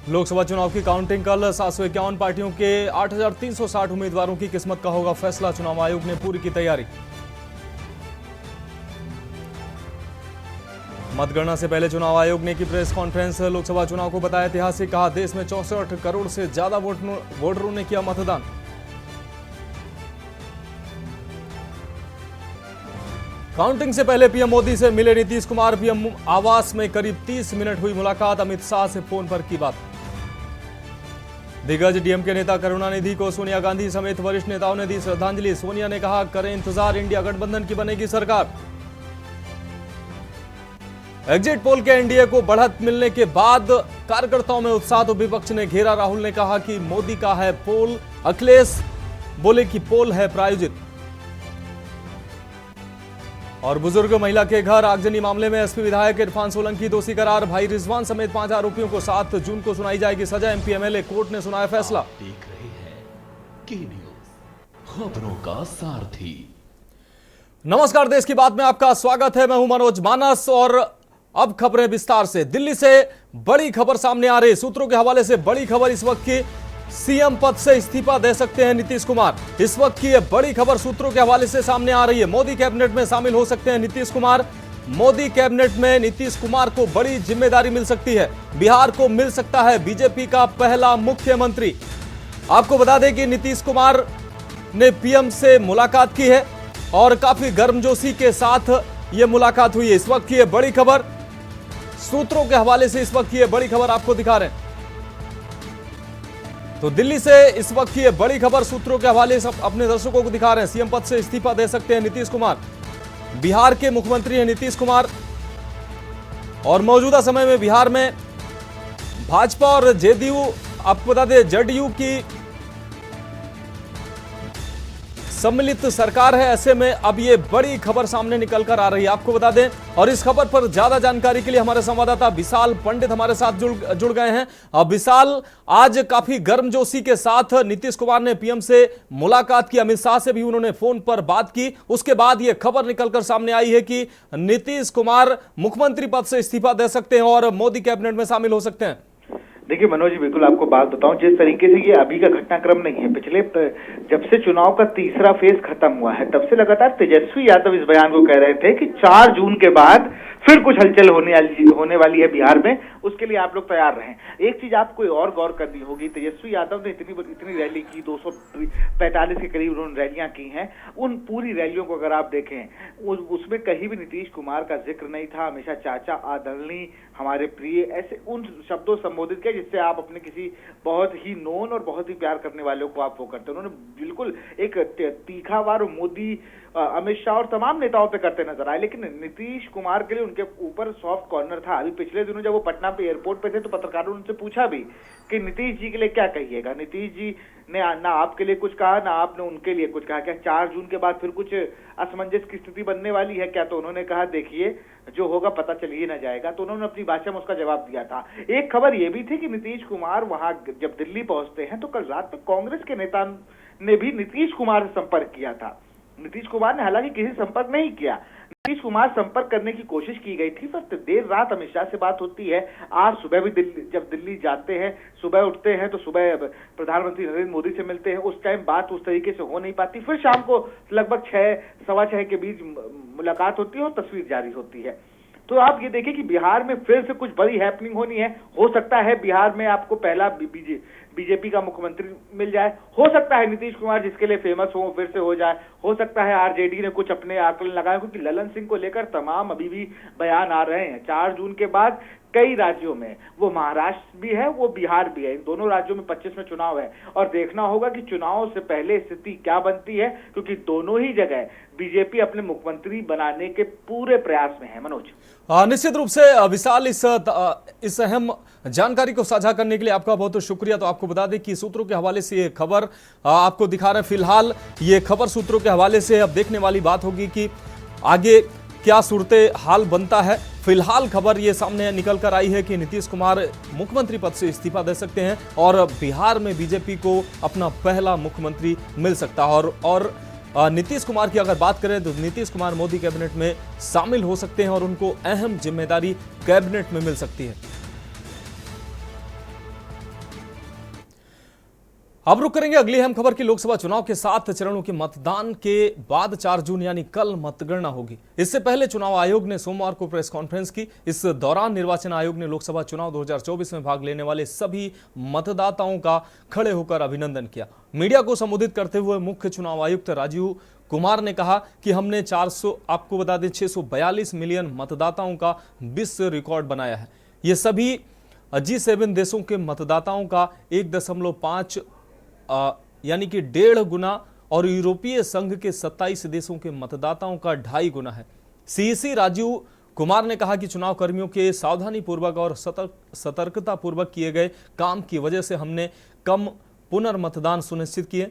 लोकसभा चुनाव की काउंटिंग कल 751 पार्टियों के 8,360 उम्मीदवारों की किस्मत का होगा फैसला। चुनाव आयोग ने पूरी की तैयारी। मतगणना से पहले चुनाव आयोग ने की प्रेस कॉन्फ्रेंस। लोकसभा चुनाव को बताया ऐतिहासिक, कहा देश में 64 करोड़ से ज्यादा वोटरों ने किया मतदान। काउंटिंग से पहले पीएम मोदी से मिले नीतीश कुमार। पीएम आवास में करीब 30 मिनट हुई मुलाकात। अमित शाह से फोन पर की बात। दिग्गज डीएमके नेता करुणानिधि को सोनिया गांधी समेत वरिष्ठ नेताओं ने दी श्रद्धांजलि। सोनिया ने कहा, करें इंतजार, इंडिया गठबंधन की बनेगी सरकार। एग्जिट पोल के एनडीए को बढ़त मिलने के बाद कार्यकर्ताओं में उत्साह, तो विपक्ष ने घेरा। राहुल ने कहा कि मोदी का है पोल, अखिलेश बोले कि पोल है प्रायोजित। और बुजुर्ग महिला के घर आगजनी मामले में एसपी विधायक इरफान सोलंकी दोषी करार। भाई रिजवान समेत 5 आरोपियों को 7 जून को सुनाई जाएगी सजा। एमपी एमएलए कोर्ट ने सुनाया फैसला। देख रहे हैं के न्यूज़, खबरों का सारथी। नमस्कार, देश की बात में आपका स्वागत है। मैं हूं मनोज मानस और अब खबरें विस्तार से। दिल्ली से बड़ी खबर सामने आ रही। सूत्रों के हवाले से बड़ी खबर इस वक्त की, सीएम पद से इस्तीफा दे सकते हैं नीतीश कुमार। इस वक्त की यह बड़ी खबर सूत्रों के हवाले से सामने आ रही है। मोदी कैबिनेट में शामिल हो सकते हैं नीतीश कुमार। मोदी कैबिनेट में नीतीश कुमार को बड़ी जिम्मेदारी मिल सकती है। बिहार को मिल सकता है बीजेपी का पहला मुख्यमंत्री। आपको बता दें कि नीतीश कुमार ने पीएम से मुलाकात की है और काफी गर्मजोशी के साथ यह मुलाकात हुई है। इस वक्त की यह बड़ी खबर सूत्रों के हवाले से, इस वक्त की यह बड़ी खबर आपको दिखा रहे हैं। तो दिल्ली से इस वक्त की यह बड़ी खबर सूत्रों के हवाले से अपने दर्शकों को दिखा रहे हैं। सीएम पद से इस्तीफा दे सकते हैं नीतीश कुमार। बिहार के मुख्यमंत्री हैं नीतीश कुमार और मौजूदा समय में बिहार में भाजपा और जेडीयू, आपको बता दें जेडीयू की सम्मिलित सरकार है। ऐसे में अब ये बड़ी खबर सामने निकल कर आ रही है, आपको बता दें। और इस खबर पर ज्यादा जानकारी के लिए हमारे संवाददाता विशाल पंडित हमारे साथ जुड़ गए हैं। अब विशाल, आज काफी गर्मजोशी के साथ नीतीश कुमार ने पीएम से मुलाकात की, अमित शाह से भी उन्होंने फोन पर बात की। उसके बाद यह खबर निकलकर सामने आई है कि नीतीश कुमार मुख्यमंत्री पद से इस्तीफा दे सकते हैं और मोदी कैबिनेट में शामिल हो सकते हैं। देखिए मनोज जी, बिल्कुल आपको बात बताऊं, जिस तरीके से ये अभी का घटनाक्रम नहीं है, पिछले जब से चुनाव का तीसरा फेज खत्म हुआ है तब से लगातार तेजस्वी यादव इस बयान को कह रहे थे कि 4 जून के बाद फिर कुछ हलचल होने वाली है बिहार में, उसके लिए आप लोग तैयार रहें। एक चीज आपको और गौर करनी होगी, तेजस्वी यादव ने इतनी रैली की, 245 के करीब उन्होंने रैलियां की हैं। उन पूरी रैलियों को अगर आप देखें उसमें कहीं भी नीतीश कुमार का जिक्र नहीं था। हमेशा चाचा, आदरणीय, हमारे प्रिय, ऐसे उन शब्दों संबोधित किया जिससे आप अपने किसी बहुत ही नोन और बहुत ही प्यार करने वालों को आप वो करते हैं। उन्होंने बिल्कुल एक तीखा वार मोदी, अमित शाह और तमाम नेताओं पे करते नजर आए, लेकिन नीतीश कुमार के लिए उनके ऊपर सॉफ्ट कॉर्नर था। अभी पिछले दिनों जब वो पटना पे एयरपोर्ट पे थे तो पत्रकारों ने उनसे पूछा भी कि नीतीश जी के लिए क्या कहिएगा। नीतीश जी ने ना आपके लिए कुछ कहा ना आपने उनके लिए कुछ कहा। क्या 4 जून के बाद फिर कुछ असमंजस की स्थिति बनने वाली है क्या? तो उन्होंने कहा, देखिए जो होगा पता चल ही ना जाएगा। तो उन्होंने अपनी भाषा में उसका जवाब दिया था। एक खबर यह भी थी कि नीतीश कुमार वहां जब दिल्ली पहुंचते हैं तो कल रात में कांग्रेस के नेता ने भी नीतीश कुमार से संपर्क किया था। नीतीश कुमार ने हालांकि किसी संपर्क नहीं किया। नीतीश कुमार संपर्क करने की कोशिश की गई थी, पर देर रात अमित शाह से बात होती है। आज सुबह भी जब दिल्ली जाते हैं, सुबह उठते हैं तो सुबह प्रधानमंत्री नरेंद्र मोदी से मिलते हैं। उस टाइम बात उस तरीके से हो नहीं पाती। फिर शाम को लगभग 6, सवा 6 के बीच मुलाकात होती है और तस्वीर जारी होती है। तो आप ये देखिए कि बिहार में फिर से कुछ बड़ी हैपनिंग होनी है। हो सकता है बिहार में आपको पहला बीजेपी का मुख्यमंत्री मिल जाए। हो सकता है नीतीश कुमार जिसके लिए फेमस हो फिर से हो जाए। हो सकता है आरजेडी ने कुछ अपने आकलन लगाए, क्योंकि ललन सिंह को लेकर तमाम अभी भी बयान आ रहे हैं। 4 जून के बाद कई राज्यों में, वो महाराष्ट्र भी है वो बिहार भी है, इन दोनों राज्यों में 25 में चुनाव है और देखना होगा कि चुनाव से पहले स्थिति क्या बनती है, क्योंकि दोनों ही जगह बीजेपी अपने मुख्यमंत्री बनाने के पूरे प्रयास में है। मनोज, निश्चित रूप से विशाल, इस अहम जानकारी को साझा करने के लिए आपका बहुत बहुत शुक्रिया। तो आपको बता दें कि सूत्रों के हवाले से ये खबर आपको दिखा रहे हैं। फिलहाल ये खबर सूत्रों के हवाले से, अब देखने वाली बात होगी कि आगे क्या सूरत हाल बनता है। फिलहाल खबर ये सामने निकल कर आई है कि नीतीश कुमार मुख्यमंत्री पद से इस्तीफा दे सकते हैं और बिहार में बीजेपी को अपना पहला मुख्यमंत्री मिल सकता है। और नीतीश कुमार की अगर बात करें तो नीतीश कुमार मोदी कैबिनेट में शामिल हो सकते हैं और उनको अहम जिम्मेदारी कैबिनेट में मिल सकती है। अब रुक करेंगे अगली अहम खबर की। लोकसभा चुनाव के 7 चरणों के मतदान के बाद 4 जून यानी कल मतगणना होगी। इससे पहले चुनाव आयोग ने सोमवार को प्रेस कॉन्फ्रेंस की। इस दौरान निर्वाचन आयोग ने लोकसभा चुनाव 2024 में भाग लेने वाले सभी मतदाताओं का खड़े होकर अभिनंदन किया। मीडिया को संबोधित करते हुए मुख्य चुनाव आयुक्त राजीव कुमार ने कहा कि हमने 642 मिलियन मतदाताओं का विश्व रिकॉर्ड बनाया है। ये सभी G7 देशों के मतदाताओं का 1.5 यानी कि 1.5 गुना और यूरोपीय संघ के 27 देशों के मतदाताओं का 2.5 गुना है। सीईसी राजीव कुमार ने कहा कि चुनाव कर्मियों के सावधानी पूर्वक और सतर्कता पूर्वक किए गए काम की वजह से हमने कम पुनर्मतदान सुनिश्चित किए।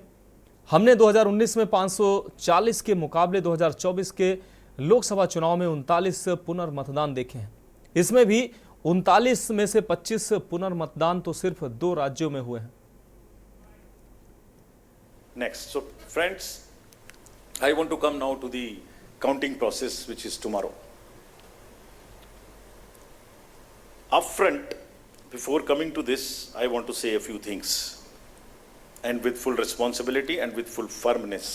हमने 2019 में 540 के मुकाबले 2024 के लोकसभा चुनाव में 39 पुनर्मतदान देखे हैं। इसमें भी 39 में से 25 पुनर्मतदान तो सिर्फ 2 राज्यों में हुए हैं। Next. So, friends, I want to come now to the counting process, which is tomorrow. Upfront, before coming to this, I want to say a few things, and with full responsibility and with full firmness.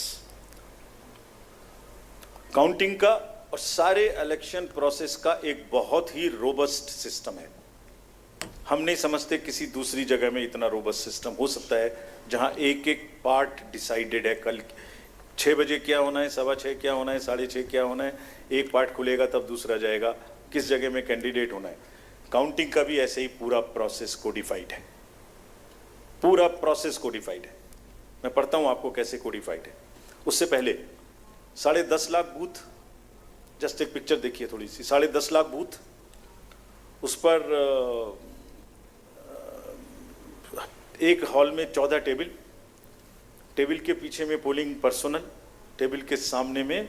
Counting का और सारे election process का एक बहुत ही robust system है। हम नहीं समझते किसी दूसरी जगह में इतना रोबस्ट सिस्टम हो सकता है जहां एक एक पार्ट डिसाइडेड है। कल 6 बजे क्या होना है, 6:15 क्या होना है, 6:30 क्या होना है, एक पार्ट खुलेगा तब दूसरा जाएगा, किस जगह में कैंडिडेट होना है। काउंटिंग का भी ऐसे ही पूरा प्रोसेस कोडिफाइड है, पूरा प्रोसेस कोडिफाइड है। मैं पढ़ता हूं आपको कैसे कोडिफाइड है। उससे पहले 10.5 लाख बूथ, जस्ट एक पिक्चर देखिए थोड़ी सी। 10.5 लाख बूथ, उस पर एक हॉल में 14 टेबल, टेबल के पीछे में पोलिंग पर्सनल, टेबल के सामने में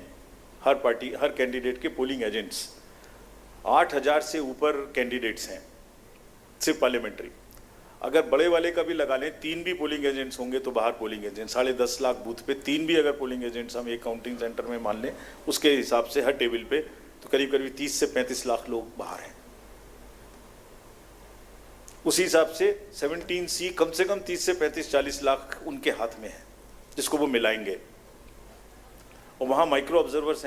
हर पार्टी हर कैंडिडेट के पोलिंग एजेंट्स। 8,000 से ऊपर कैंडिडेट्स हैं सिर्फ पार्लियामेंट्री। अगर बड़े वाले का भी लगा लें, 3 भी पोलिंग एजेंट्स होंगे तो बाहर पोलिंग एजेंट। 10.5 लाख बूथ पे 3 भी अगर पोलिंग एजेंट्स हम एक काउंटिंग सेंटर में मान लें, उसके हिसाब से हर टेबल पे तो करीब करीब 30 से 35 लाख लोग बाहर हैं। उसी हिसाब से 17C कम से कम 30 से 35-40 लाख उनके हाथ में है, जिसको वो मिलाएंगे। और वहां माइक्रो ऑब्जर्वर्स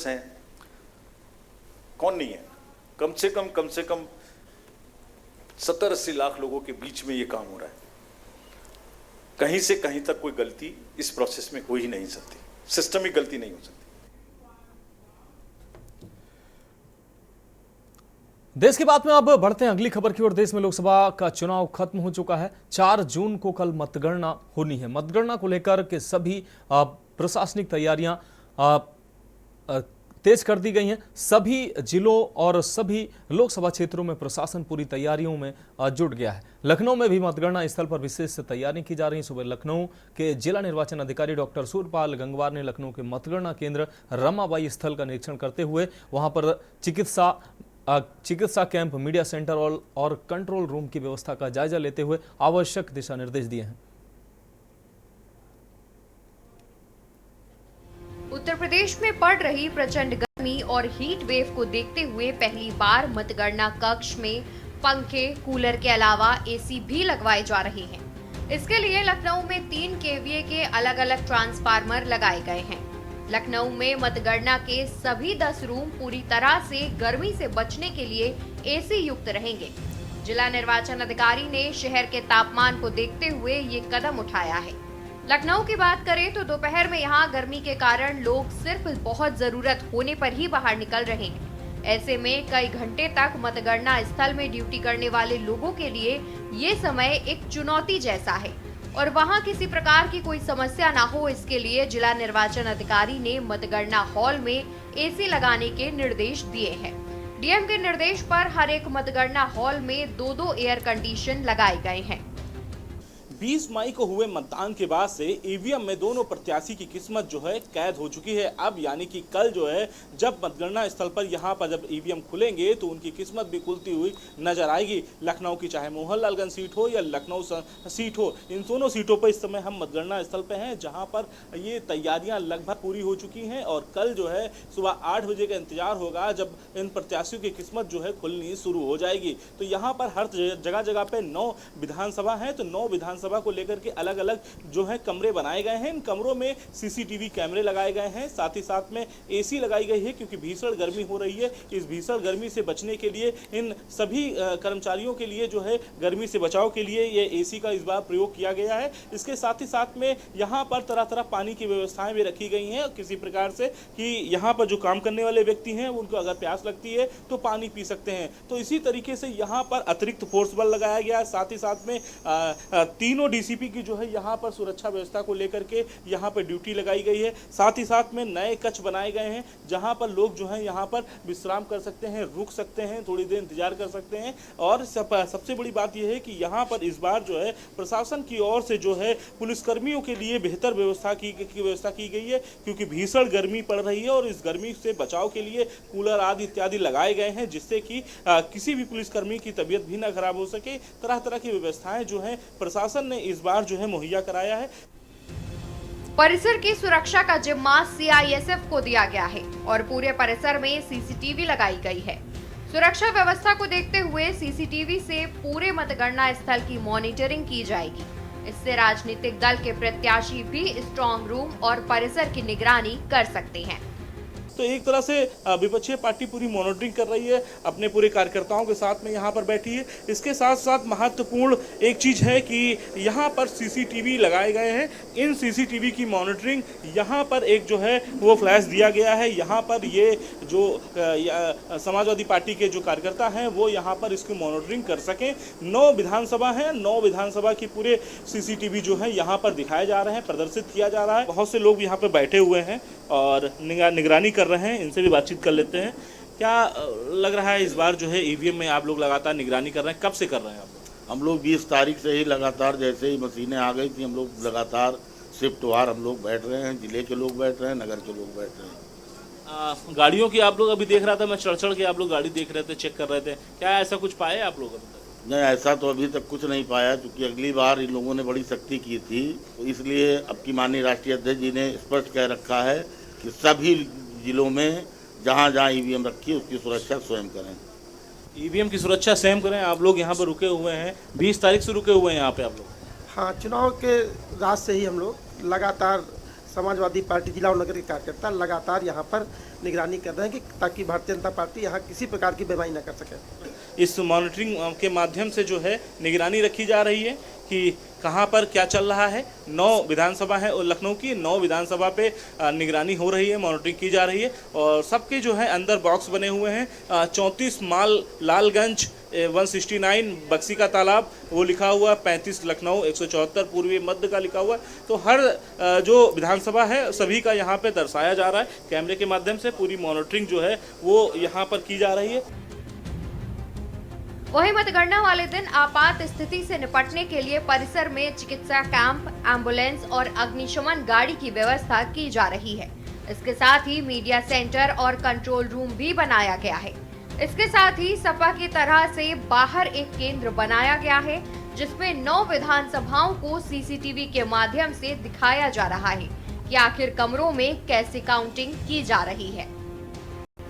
हैं, कौन नहीं है, कम से कम 70-80 लाख लोगों के बीच में ये काम हो रहा है। कहीं से कहीं तक कोई गलती इस प्रोसेस में हो ही नहीं सकती, सिस्टमिक गलती नहीं हो सकती। देश की बात में अब बढ़ते हैं अगली खबर की ओर। देश में लोकसभा का चुनाव खत्म हो चुका है। 4 जून को कल मतगणना होनी है। मतगणना को लेकर के सभी प्रशासनिक तैयारियां तेज कर दी गई हैं। सभी जिलों और सभी लोकसभा क्षेत्रों में प्रशासन पूरी तैयारियों में जुट गया है। लखनऊ में भी मतगणना स्थल पर विशेष तैयारी की जा रही है। सुबह लखनऊ के जिला निर्वाचन अधिकारी डॉक्टर सूर्यपाल गंगवार ने लखनऊ के मतगणना केंद्र रमाबाई स्थल का निरीक्षण करते हुए वहां पर चिकित्सा कैंप, मीडिया सेंटर और कंट्रोल रूम की व्यवस्था का जायजा लेते हुए आवश्यक दिशा निर्देश दिए हैं। उत्तर प्रदेश में पड़ रही प्रचंड गर्मी और हीट वेव को देखते हुए पहली बार मतगणना कक्ष में पंखे, कूलर के अलावा एसी भी लगवाए जा रहे हैं। इसके लिए लखनऊ में 3 kVA के अलग अलग ट्रांसफार्मर लगाए गए हैं। लखनऊ में मतगणना के सभी 10 रूम पूरी तरह से गर्मी से बचने के लिए एसी युक्त रहेंगे। जिला निर्वाचन अधिकारी ने शहर के तापमान को देखते हुए ये कदम उठाया है। लखनऊ की बात करें तो दोपहर में यहाँ गर्मी के कारण लोग सिर्फ बहुत जरूरत होने पर ही बाहर निकल रहे हैं। ऐसे में कई घंटे तक मतगणना स्थल में ड्यूटी करने वाले लोगों के लिए ये समय एक चुनौती जैसा है और वहां किसी प्रकार की कोई समस्या ना हो, इसके लिए जिला निर्वाचन अधिकारी ने मतगणना हॉल में एसी लगाने के निर्देश दिए हैं। डीएम के निर्देश पर हर एक मतगणना हॉल में 2-2 एयर कंडीशन लगाए गए हैं। 20 मई को हुए मतदान के बाद से ईवीएम में दोनों प्रत्याशी की किस्मत जो है कैद हो चुकी है। अब यानी कि कल जो है जब मतगणना स्थल पर यहाँ पर जब ईवीएम खुलेंगे तो उनकी किस्मत भी खुलती हुई नजर आएगी। लखनऊ की चाहे मोहनलालगंज सीट हो या लखनऊ सीट हो, इन दोनों सीटों पर इस समय हम मतगणना स्थल पर हैं, जहाँ पर ये तैयारियां लगभग पूरी हो चुकी हैं और कल जो है सुबह 8 बजे का इंतजार होगा जब इन प्रत्याशियों की किस्मत जो है खुलनी शुरू हो जाएगी। तो यहाँ पर हर जगह पे 9 विधानसभा हैं, तो 9 विधानसभा विधानसभा को लेकर के अलग अलग जो है कमरे बनाए गए हैं। इन कमरों में सीसीटीवी कैमरे लगाए गए हैं, साथ ही साथ में एसी लगाई गई है, क्योंकि भीषण गर्मी हो रही है। इस भीषण गर्मी से बचने के लिए इन सभी कर्मचारियों के लिए जो है गर्मी से बचाव के लिए ये एसी का इस बार प्रयोग किया गया है। इसके साथ ही साथ में यहाँ पर तरह तरह पानी की व्यवस्थाएं भी रखी गई हैं, किसी प्रकार से कि यहाँ पर जो काम करने वाले व्यक्ति हैं उनको अगर प्यास लगती है तो पानी पी सकते हैं। तो इसी तरीके से यहाँ पर अतिरिक्त फोर्स बल लगाया गया है। साथ ही साथ में तीनों डीसीपी की जो है यहाँ पर सुरक्षा व्यवस्था को लेकर के यहाँ पर ड्यूटी लगाई गई है। साथ ही साथ में नए कक्ष बनाए गए हैं जहाँ पर लोग जो है यहाँ पर विश्राम कर सकते हैं, रुक सकते हैं, थोड़ी देर इंतजार कर सकते हैं। और सबसे बड़ी बात यह है कि यहाँ पर इस बार जो है प्रशासन की ओर से जो है पुलिसकर्मियों के लिए बेहतर व्यवस्था की गई है, क्योंकि भीषण गर्मी पड़ रही है और इस गर्मी से बचाव के लिए कूलर आदि इत्यादि लगाए गए हैं, जिससे कि किसी भी पुलिसकर्मी की तबीयत भी ना खराब हो सके। तरह तरह की व्यवस्थाएं जो है प्रशासन ने इस बार जो है मुहैया कराया है। परिसर की सुरक्षा का जिम्मा सीआईएसएफ को दिया गया है और पूरे परिसर में सीसीटीवी लगाई गई है। सुरक्षा व्यवस्था को देखते हुए सीसीटीवी से पूरे मतगणना स्थल की मॉनिटरिंग की जाएगी। इससे राजनीतिक दल के प्रत्याशी भी स्ट्रांग रूम और परिसर की निगरानी कर सकते हैं। तो एक तरह से विपक्षी पार्टी पूरी मॉनिटरिंग कर रही है, अपने पूरे कार्यकर्ताओं के साथ में यहाँ पर बैठी है। इसके साथ साथ महत्वपूर्ण एक चीज़ है कि यहाँ पर सीसीटीवी लगाए गए हैं। इन सीसीटीवी की मॉनिटरिंग यहाँ पर एक जो है वो फ्लैश दिया गया है। यहाँ पर ये जो समाजवादी पार्टी के जो कार्यकर्ता हैं वो यहाँ पर इसकी मॉनिटरिंग कर सकें। 9 विधानसभा हैं, 9 विधानसभा की पूरे सीसीटीवी जो है यहाँ पर दिखाए जा रहे हैं, प्रदर्शित किया जा रहा है। बहुत से लोग यहाँ पर बैठे हुए हैं और निगरानी कर रहे हैं। इनसे भी बातचीत कर लेते हैं। क्या लग रहा है इस बार जो है ईवीएम में आप लोग लगातार निगरानी कर रहे हैं, कब से कर रहे हैं आप लोग? हम लोग 20 तारीख से ही लगातार, जैसे ही मशीनें आ गई थी हम लोग लगातार शिफ्ट वार हम लोग बैठ रहे हैं। जिले के लोग बैठ रहे हैं, नगर के लोग बैठ रहे हैं। गाड़ियों की आप लोग अभी देख रहा था, मैं चढ़ के आप लोग गाड़ी देख रहे थे, चेक कर रहे थे, क्या ऐसा कुछ पाए आप लोग अभी तक? नहीं, ऐसा तो अभी तक कुछ नहीं पाया, क्योंकि अगली बार इन लोगों ने बड़ी सख्ती की थी। तो इसलिए अब की माननीय राष्ट्रीय अध्यक्ष जी ने स्पष्ट कह रखा है कि सभी जिलों में जहाँ जहाँ ईवीएम रखी है उसकी सुरक्षा स्वयं करें। ईवीएम की सुरक्षा स्वयं करें। आप लोग यहाँ पर रुके हुए हैं, 20 तारीख से रुके हुए हैं यहाँ पे आप लोग? हाँ, चुनाव के रात से ही हम लोग लगातार समाजवादी पार्टी जिला और नगर के कार्यकर्ता लगातार यहाँ पर निगरानी कर रहे हैं कि ताकि भारतीय जनता पार्टी यहाँ किसी प्रकार की बेईमानी न कर सके। इस मॉनिटरिंग के माध्यम से जो है निगरानी रखी जा रही है कि कहाँ पर क्या चल रहा है। 9 विधानसभा है और लखनऊ की 9 विधानसभा पे निगरानी हो रही है, मॉनिटरिंग की जा रही है और सबके जो है अंदर बॉक्स बने हुए हैं। 34 माल लालगंज, 169 बक्सी का तालाब वो लिखा हुआ, 35 लखनऊ, 174 पूर्वी मध्य का लिखा हुआ। तो हर जो विधानसभा है सभी का यहाँ पे दर्शाया जा रहा है। कैमरे के माध्यम से पूरी मॉनिटरिंग जो है वो यहाँ पर की जा रही है। वहीं मतगणना वाले दिन आपात स्थिति से निपटने के लिए परिसर में चिकित्सा कैंप, एम्बुलेंस और अग्निशमन गाड़ी की व्यवस्था की जा रही है। इसके साथ ही मीडिया सेंटर और कंट्रोल रूम भी बनाया गया है। इसके साथ ही सपा की तरह से बाहर एक केंद्र बनाया गया है, जिसमें 9 विधानसभाओं को सीसीटीवी के माध्यम से दिखाया जा रहा है कि आखिर कमरों में कैसे काउंटिंग की जा रही है।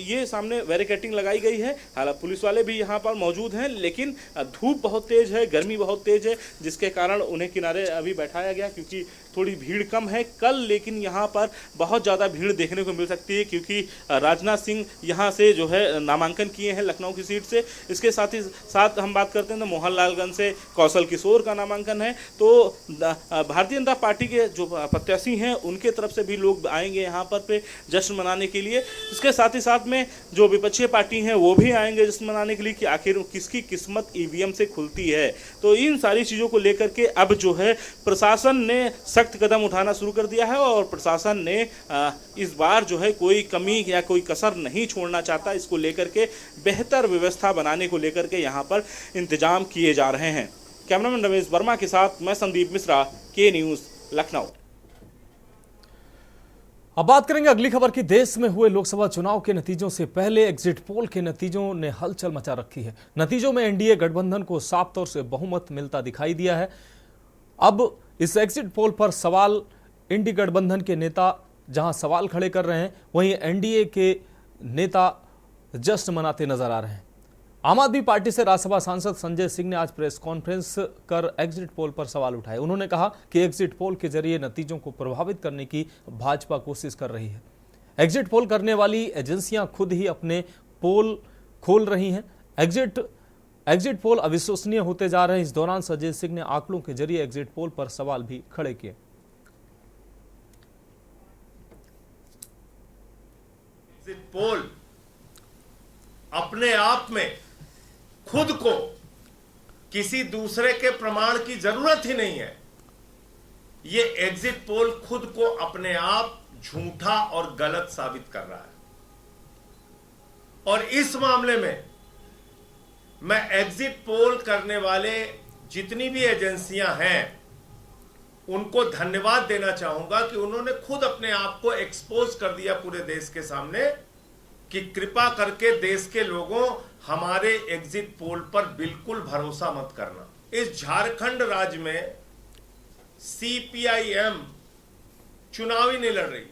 ये सामने बैरिकेडिंग लगाई गई है। हालांकि पुलिस वाले भी यहाँ पर मौजूद हैं, लेकिन धूप बहुत तेज है, गर्मी बहुत तेज है, जिसके कारण उन्हें किनारे अभी बैठाया गया, क्योंकि थोड़ी भीड़ कम है कल। लेकिन यहाँ पर बहुत ज़्यादा भीड़ देखने को मिल सकती है, क्योंकि राजनाथ सिंह यहाँ से जो है नामांकन किए हैं लखनऊ की सीट से। इसके साथ ही साथ हम बात करते हैं तो मोहनलालगंज से कौशल किशोर का नामांकन है। तो भारतीय जनता पार्टी के जो प्रत्याशी हैं उनके तरफ से भी लोग आएंगे यहाँ पर पे जश्न मनाने के लिए। इसके साथ ही साथ में जो विपक्षी पार्टी हैं वो भी आएंगे जश्न मनाने के लिए कि आखिर किसकी किस्मत ईवीएम से खुलती है। तो इन सारी चीज़ों को लेकर के अब जो है प्रशासन ने सख्त कदम उठाना शुरू कर दिया है और प्रशासन ने इस बार जो है कोई कमी या कोई कसर नहीं छोड़ना चाहता। इसको लेकर के बेहतर व्यवस्था बनाने को लेकर के यहाँ पर इंतजाम किए जा रहे हैं। कैमरामैन रमेश वर्मा के साथ मैं संदीप मिश्रा, के न्यूज़, लखनऊ। अब बात करेंगे अगली खबर की। देश में हुए लोकसभा चुनाव के नतीजों से पहले एग्जिट पोल के नतीजों ने हलचल मचा रखी है। नतीजों में एनडीए गठबंधन को साफ तौर से बहुमत मिलता दिखाई दिया है। अब इस एग्जिट पोल पर सवाल इंडी गठबंधन के नेता जहां सवाल खड़े कर रहे हैं, वहीं एनडीए के नेता जश्न मनाते नजर आ रहे हैं। आम आदमी पार्टी से राज्यसभा सांसद संजय सिंह ने आज प्रेस कॉन्फ्रेंस कर एग्जिट पोल पर सवाल उठाए। उन्होंने कहा कि एग्जिट पोल के जरिए नतीजों को प्रभावित करने की भाजपा कोशिश कर रही है। एग्जिट पोल करने वाली एजेंसियां खुद ही अपने पोल खोल रही हैं। एग्जिट पोल अविश्वसनीय होते जा रहे हैं। इस दौरान संजय सिंह ने आंकड़ों के जरिए एग्जिट पोल पर सवाल भी खड़े किए। एग्जिट पोल अपने आप में खुद को किसी दूसरे के प्रमाण की जरूरत ही नहीं है। ये एग्जिट पोल खुद को अपने आप झूठा और गलत साबित कर रहा है। और इस मामले में मैं एग्जिट पोल करने वाले जितनी भी एजेंसियां हैं उनको धन्यवाद देना चाहूंगा कि उन्होंने खुद अपने आप को एक्सपोज कर दिया पूरे देश के सामने कि कृपा करके देश के लोगों हमारे एग्जिट पोल पर बिल्कुल भरोसा मत करना। इस झारखंड राज्य में सीपीआईएम चुनाव ही नहीं लड़ रही है,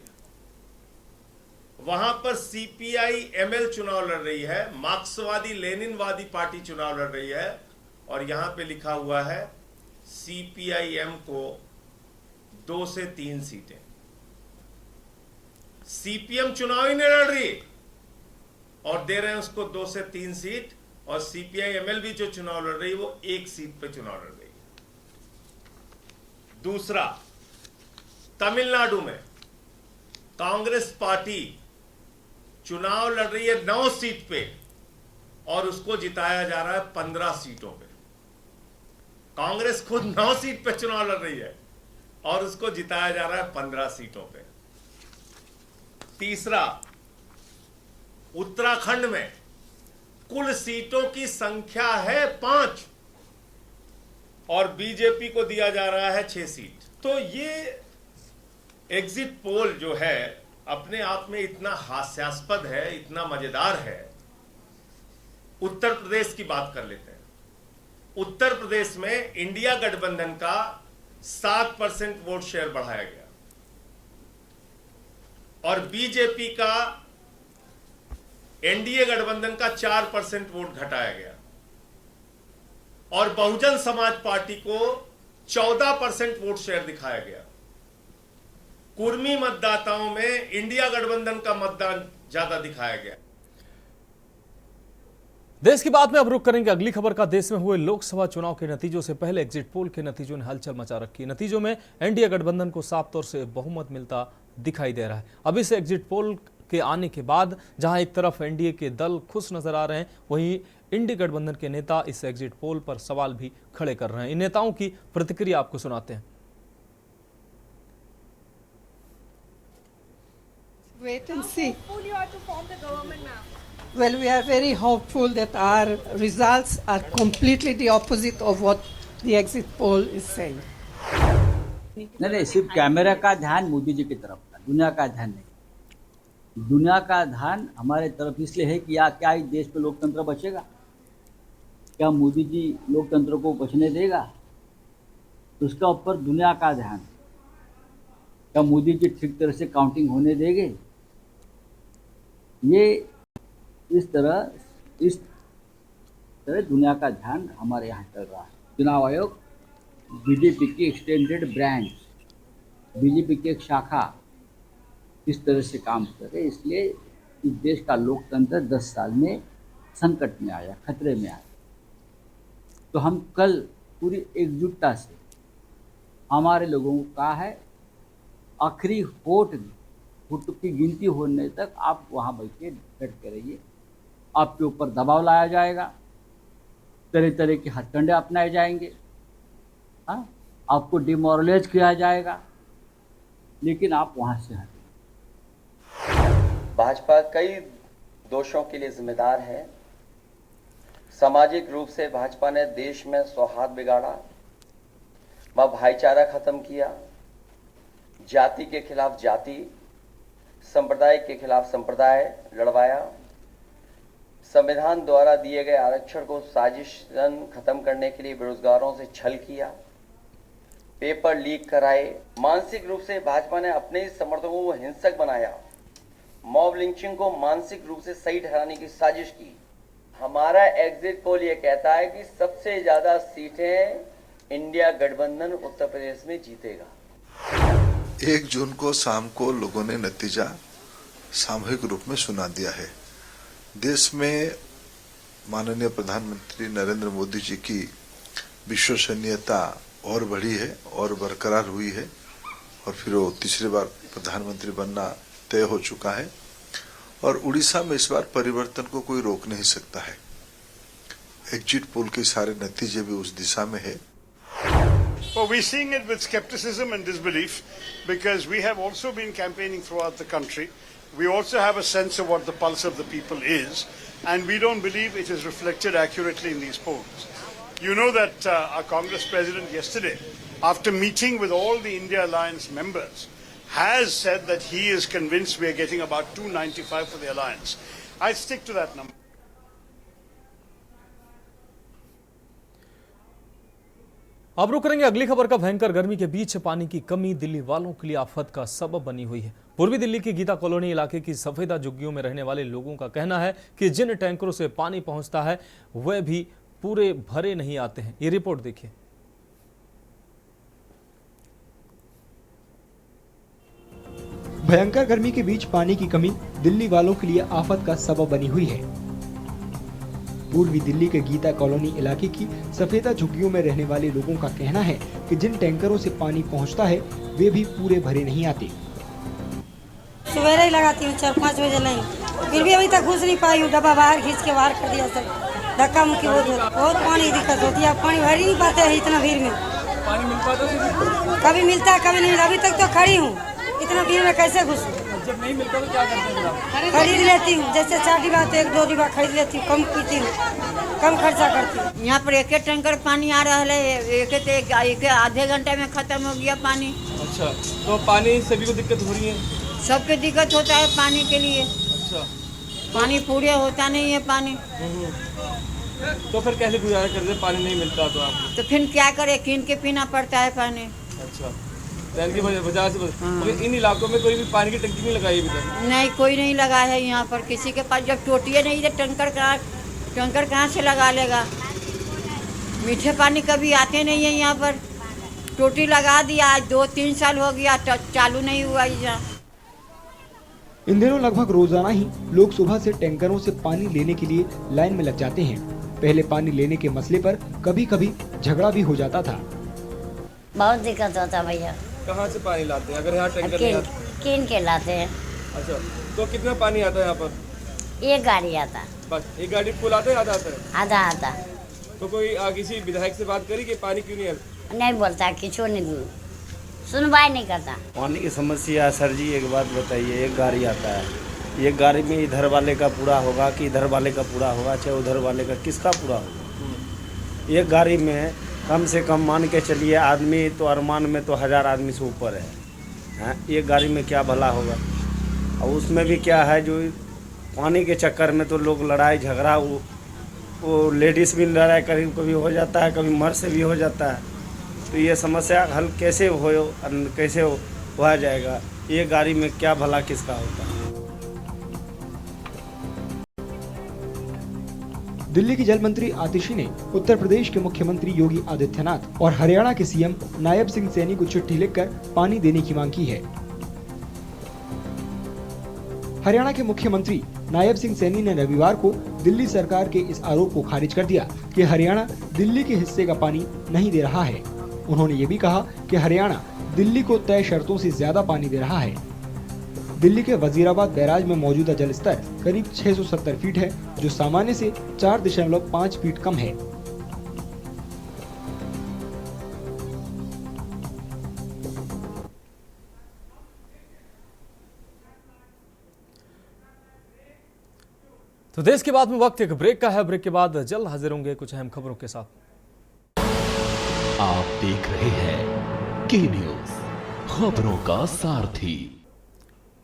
वहां पर सीपीआईएमएल चुनाव लड़ रही है, मार्क्सवादी लेनिनवादी पार्टी चुनाव लड़ रही है। और यहां पे लिखा हुआ है सीपीआईएम को 2 से 3 सीटें। सीपीएम चुनाव ही नहीं लड़ रही और दे रहे हैं उसको 2 से 3 सीट, और सीपीआईएमएल भी जो चुनाव लड़ रही है वो 1 सीट पे चुनाव लड़ रही है। दूसरा, तमिलनाडु में कांग्रेस पार्टी चुनाव लड़ रही है 9 सीट पे और उसको जिताया जा रहा है 15 सीटों पे। कांग्रेस खुद 9 सीट पे चुनाव लड़ रही है और उसको जिताया जा रहा है 15 सीटों पे। तीसरा, उत्तराखंड में कुल सीटों की संख्या है 5 और बीजेपी को दिया जा रहा है 6 सीट। तो ये एग्जिट पोल जो है अपने आप में इतना हास्यास्पद है, इतना मजेदार है। उत्तर प्रदेश की बात कर लेते हैं। उत्तर प्रदेश में इंडिया गठबंधन का 7% वोट शेयर बढ़ाया गया और बीजेपी का एनडीए गठबंधन का 4% वोट घटाया गया और बहुजन समाज पार्टी को 14% वोट शेयर दिखाया गया। कुर्मी मतदाताओं में इंडिया गठबंधन का मतदान ज्यादा दिखाया गया। देश की बात में अब रुक करेंगे अगली खबर का। देश में हुए लोकसभा चुनाव के नतीजों से पहले एग्जिट पोल के नतीजों ने हलचल मचा रखी है। नतीजों में एनडीए गठबंधन को साफ तौर से बहुमत मिलता दिखाई दे रहा है। अब इस एग्जिट पोल के आने के बाद जहां एक तरफ एनडीए के दल खुश नजर आ रहे हैं, वहीं इंडी गठबंधन के नेता इस एग्जिट पोल पर सवाल भी खड़े कर रहे हैं। इन नेताओं की प्रतिक्रिया आपको सुनाते हैं। Wait and see. Hopeful you are to form the government now. Well, we are very hopeful that our results are completely the opposite of what the exit poll is saying. नहीं, सिर्फ कैमरा का ध्यान मोदी जी की तरफ था, दुनिया का ध्यान नहीं। दुनिया का ध्यान हमारे तरफ इसलिए है कि क्या इस देश पे लोकतंत्र बचेगा? क्या मोदी जी लोकतंत्र को बचने देगा? तो उसका ऊपर दुनिया का ध्यान। क्या मोदी जी ठीक तरह से काउंटिंग होने देंगे? ये इस तरह दुनिया का ध्यान हमारे यहाँ चल रहा है। चुनाव आयोग बीजेपी की एक्सटेंडेड ब्रांच, बीजेपी की एक शाखा इस तरह से काम करे, इसलिए इस देश का लोकतंत्र 10 साल में संकट में आया, खतरे में आया। तो हम कल पूरी एकजुटता से हमारे लोगों को कहा है, आखिरी वोट की गिनती होने तक आप वहाँ बैठिए, डट के रहिए। आपके ऊपर दबाव लाया जाएगा, तरह तरह के हथकंडे अपनाए जाएंगे, हाँ, आपको डिमोरलाइज किया जाएगा, लेकिन आप वहाँ से हटें। भाजपा कई दोषों के लिए जिम्मेदार है। सामाजिक रूप से भाजपा ने देश में सौहार्द बिगाड़ा, भाईचारा खत्म किया, जाति के खिलाफ जाति, संप्रदाय के खिलाफ संप्रदाय लड़वाया, संविधान द्वारा दिए गए आरक्षण को साजिशन खत्म करने के लिए बेरोजगारों से छल किया, पेपर लीक कराए। मानसिक रूप से भाजपा ने अपने ही समर्थकों को हिंसक बनाया, मॉब लिंचिंग को मानसिक रूप से सही ठहराने की साजिश की। हमारा एग्जिट पोल ये कहता है कि सबसे ज्यादा सीटें इंडिया गठबंधन उत्तर प्रदेश में जीतेगा। 1 जून को शाम को लोगों ने नतीजा सामूहिक रूप में सुना दिया है। देश में माननीय प्रधानमंत्री नरेंद्र मोदी जी की विश्वसनीयता और बढ़ी है और बरकरार हुई है और फिर वो तीसरी बार प्रधानमंत्री बनना तय हो चुका है और उड़ीसा में इस बार परिवर्तन को कोई रोक नहीं सकता है। एग्जिट पोल के सारे नतीजे भी उस दिशा में है। Well, we're seeing it with skepticism and disbelief because we have also been campaigning throughout the country. We also have a sense of what the pulse of the people is, and we don't believe it is reflected accurately in these polls. You know that our Congress president yesterday, after meeting with all the India Alliance members, has said that he is convinced we are getting about 295 for the alliance. I stick to that number. अब रुक करेंगे अगली खबर का। भयंकर गर्मी के बीच पानी की कमी दिल्ली वालों के लिए आफत का सबब बनी हुई है। पूर्वी दिल्ली की गीता कॉलोनी इलाके की सफेदा झुग्गियों में रहने वाले लोगों का कहना है कि जिन टैंकरों से पानी पहुंचता है वह भी पूरे भरे नहीं आते हैं। ये रिपोर्ट देखिए। भयंकर गर्मी के बीच पानी की कमी दिल्ली वालों के लिए आफत का सबब बनी हुई है। पूर्वी दिल्ली के गीता कॉलोनी इलाके की सफेदा झुग्गियों में रहने वाले लोगों का कहना है कि जिन टैंकरों से पानी पहुंचता है वे भी पूरे भरे नहीं आते। सवेरे ही लगाती हूँ 4-5 बजे लाइन, फिर भी अभी तक घुस नहीं पाई हूँ। डब्बा बाहर खींच के बाहर कर दिया सब, धक्का मुक्की बहुत पानी की दिक्कत होती है। पानी भर ही नहीं पाते हैं इतना भीड़ में। पानी मिल पाता कभी मिलता है कभी नहीं। अभी तक तो खड़ी हूँ, इतना भीड़ में कैसे घुसूं? जब नहीं मिलता तो क्या करते हैं? खरीद लेती हूँ, जैसे 4 डिब्बा तो 1-2 डिब्बा खरीद लेती हूँ, कम पीती हूँ, कम खर्चा करती हूँ। यहाँ पर एक टैंकर पानी आ रहा है, एक आधे घंटे में खत्म हो गया पानी। अच्छा, तो पानी सभी को दिक्कत हो रही है? सबके दिक्कत होता है पानी के लिए। अच्छा, पानी पूरे होता नहीं है पानी। तो फिर कैसे गुजारा करते? पानी नहीं मिलता तो आप तो फिर क्या करे, कीन के पीना पड़ता है पानी। अच्छा, की वजह से इन इलाकों में कोई भी पानी की टंकी नहीं लगाई अभी तक? नहीं, कोई नहीं लगा है यहाँ पर किसी के पास। जब टोटियाँ नहीं है टंकर कहाँ से लगा लेगा? मीठे पानी कभी आते नहीं है यहाँ पर। टोटी लगा दिया, आज 2-3 साल हो गया, चालू नहीं हुआ यहाँ। इन दिनों लगभग रोजाना ही लोग सुबह से टैंकरों से पानी लेने के लिए लाइन में लग जाते हैं। पहले पानी लेने के मसले पर कभी कभी झगड़ा भी हो जाता था। बहुत दिक्कत होता भैया। कहाँ से पानी लाते हैं अगर यहाँ टैंकर नहीं आता? कीन के लाते हैं। अच्छा, तो कितना पानी आता है यहाँ पर? 1 गाड़ी आता। बस 1 गाड़ी फुल आता है? आधा आता है? आधा आता। तो कोई किसी विधायक से बात करी कि पानी क्यों नहीं आता? नहीं बोलता, किसी नहीं सुनवाई नहीं करता। पानी की समस्या सर जी, एक बात बताइए, 1 गाड़ी आता है, 1 गाड़ी में इधर वाले का पूरा होगा कि इधर वाले का पूरा होगा, चाहे उधर वाले का, किसका पूरा होगा? 1 गाड़ी में कम से कम मान के चलिए आदमी तो अरमान में तो 1000 आदमी से ऊपर है। 1 गाड़ी में क्या भला होगा? और उसमें भी क्या है, जो पानी के चक्कर में तो लोग लड़ाई झगड़ा, वो लेडीज़ भी लड़ाई कभी कभी हो जाता है, कभी मर्द से भी हो जाता है। तो ये समस्या हल कैसे हुआ जाएगा? 1 गाड़ी में क्या भला किसका होता है? दिल्ली की जल मंत्री आतिशी ने उत्तर प्रदेश के मुख्यमंत्री योगी आदित्यनाथ और हरियाणा के सीएम नायब सिंह सैनी को चिट्ठी लिखकर पानी देने की मांग की है। हरियाणा के मुख्यमंत्री नायब सिंह सैनी ने रविवार को दिल्ली सरकार के इस आरोप को खारिज कर दिया कि हरियाणा दिल्ली के हिस्से का पानी नहीं दे रहा है। उन्होंने ये भी कहा कि हरियाणा दिल्ली को तय शर्तों से ज्यादा पानी दे रहा है। दिल्ली के वजीराबाद बैराज में मौजूदा जल स्तर करीब 670 फीट है, जो सामान्य से 4.5 फीट कम है। तो देश के बाद में वक्त एक ब्रेक का है। ब्रेक के बाद जल्द हाजिर होंगे कुछ अहम खबरों के साथ। आप देख रहे हैं के न्यूज, खबरों का सारथी।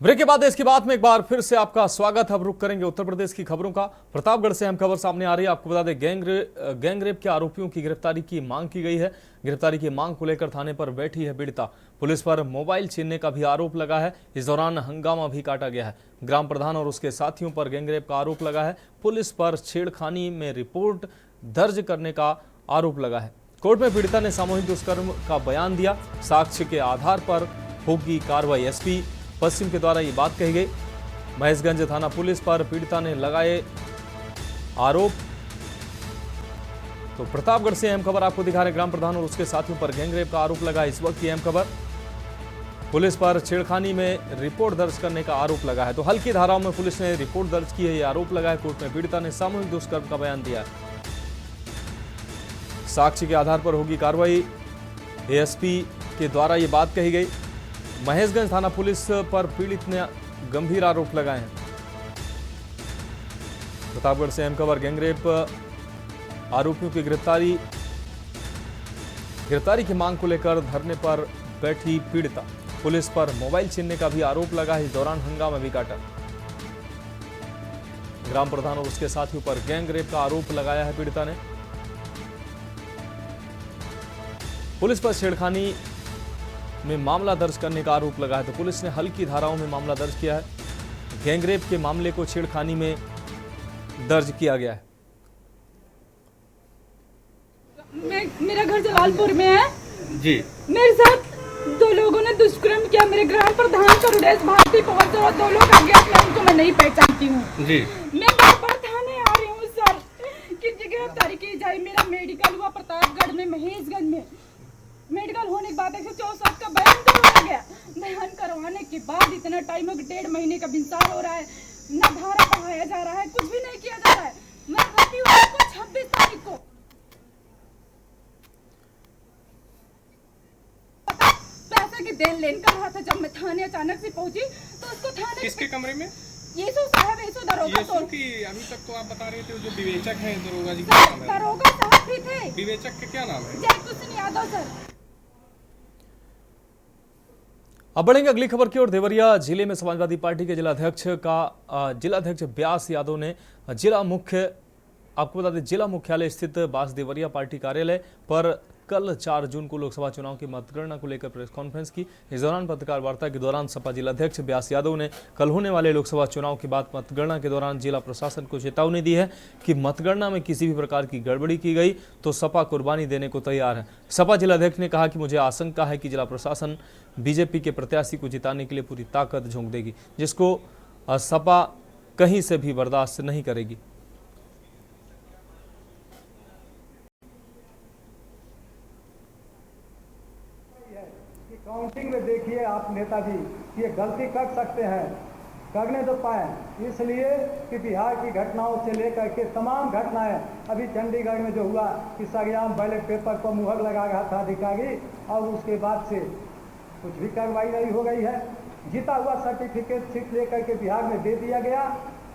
ब्रेक के बाद देश की बात में एक बार फिर से आपका स्वागत है। अब रुक करेंगे उत्तर प्रदेश की खबरों का। प्रतापगढ़ से अहम खबर सामने आ रही है। आपको बता दें, गैंगरेप के आरोपियों की गिरफ्तारी की मांग की गई है। गिरफ्तारी की मांग को लेकर थाने पर बैठी है पीड़िता। पुलिस पर मोबाइल छीनने का भी आरोप लगा है। इस दौरान हंगामा भी काटा गया है। ग्राम प्रधान और उसके साथियों पर गैंगरेप का आरोप लगा है। पुलिस पर छेड़खानी में रिपोर्ट दर्ज करने का आरोप लगा है। कोर्ट में पीड़िता ने सामूहिक दुष्कर्म का बयान दिया। साक्ष्य के आधार पर होगी कार्रवाई। एसपी पश्चिम के द्वारा ये बात कही गई। महेशगंज थाना पुलिस पर पीड़िता ने लगाए आरोप। तो प्रतापगढ़ से अहम खबर आपको दिखा रहे। ग्राम प्रधान और उसके साथियों पर गैंगरेप का आरोप लगा। इस वक्त की अहम खबर, पुलिस पर छेड़खानी में रिपोर्ट दर्ज करने का आरोप लगा है। तो हल्की धाराओं में पुलिस ने रिपोर्ट दर्ज की है, यह आरोप लगा है। कोर्ट में पीड़िता ने सामूहिक दुष्कर्म का बयान दिया है। साक्ष्य के आधार पर होगी कार्रवाई। एएसपी के द्वारा ये बात कही गई। महेशगंज थाना पुलिस पर पीड़ित ने गंभीर आरोप लगाए हैं। प्रतापगढ़ से अहम खबर, गैंगरेप आरोपियों की गिरफ्तारी की मांग को लेकर धरने पर बैठी पीड़िता। पुलिस पर मोबाइल छीनने का भी आरोप लगा है। इस दौरान हंगामा भी काटा। ग्राम प्रधान और उसके साथियों पर गैंगरेप का आरोप लगाया है पीड़िता ने। पुलिस पर छेड़खानी में मामला दर्ज करने का आरोप लगा है। तो पुलिस ने हल्की धाराओं में मामला दर्ज किया है। गैंगरेप के मामले को छेड़खानी में दर्ज किया गया है। मेरा घर जलालपुर में है जी। मेरे साथ दो लोगों ने दुष्कर्म किया। मेरे ग्राम प्रधान करुणेश भारती पहुंचे और दो लोग अज्ञात हैं, उनको मैं नहीं पहचानती हूँ जी। मैं बार थाने आ रही हूँ सर कि गिरफ्तारी की जाए। मेरा मेडिकल हुआ प्रतापगढ़ में, महेशगंज में। मेडिकल होने के बाद 164 का बयान करवाया गया। बयान करवाने के बाद इतना टाइम हो, 1.5 महीने का विस्तार हो रहा है। न धारा बढ़ाया जा रहा है, कुछ भी नहीं किया जा रहा है। मैं आती हूँ 26 तारीख को। पैसे की देन लेन कर रहा था। जब मैं थाने अचानक से पहुंची तो उसको थाने किसके कमरे में? येसु साहब, येसु दरोगा तो की अभी तक तो आप बता रहे थे जो विवेचक हैं दरोगा जी, क्या नाम है? दरोगा साहब भी थे। विवेचक का क्या नाम है? जयकुशन यादव सर। अब बढ़ेंगे अगली खबर की ओर। देवरिया जिले में समाजवादी पार्टी के जिलाध्यक्ष व्यास यादव ने आपको बता दें, जिला मुख्यालय स्थित बास देवरिया पार्टी कार्यालय पर कल 4 जून को लोकसभा चुनाव की मतगणना को लेकर प्रेस कॉन्फ्रेंस की। इस दौरान पत्रकार वार्ता के दौरान सपा जिलाध्यक्ष व्यास यादव ने कल होने वाले लोकसभा चुनाव के बाद मतगणना के दौरान जिला प्रशासन को चेतावनी दी है कि मतगणना में किसी भी प्रकार की गड़बड़ी की गई तो सपा कुर्बानी देने को तैयार है। सपा जिलाध्यक्ष ने कहा कि मुझे आशंका है कि जिला प्रशासन बीजेपी के प्रत्याशी को जिताने के लिए पूरी ताकत झोंक देगी, जिसको सपा कहीं से भी बर्दाश्त नहीं करेगी। काउंटिंग में देखिए आप नेताजी, ये गलती कर सकते हैं, करने तो पाए, इसलिए कि बिहार की घटनाओं से लेकर के तमाम घटनाएं, अभी चंडीगढ़ में जो हुआ कि सरेआम बैलेट पेपर पर मुहर लगा रहा था अधिकारी और उसके बाद से कुछ भी कार्रवाई नहीं हो गई है। जीता हुआ सर्टिफिकेट सिर्फ लेकर के बिहार में दे दिया गया।